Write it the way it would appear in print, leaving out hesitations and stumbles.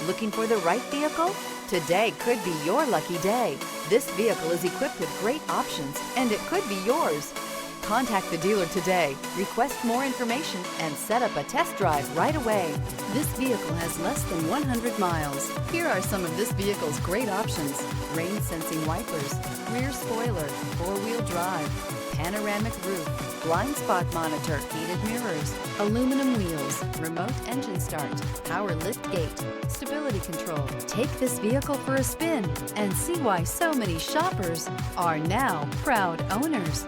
Looking for the right vehicle? Today could be your lucky day. This vehicle is equipped with great options, and it could be yours. Contact the dealer today, request more information, and set up a test drive right away. This vehicle has less than 100 miles. Here are some of this vehicle's great options: rain sensing wipers, rear spoiler, four-wheel drive, panoramic roof, blind spot monitor, heated mirrors, aluminum wheels, remote engine start, power lift gate, stability control. Take this vehicle for a spin and see why so many shoppers are now proud owners.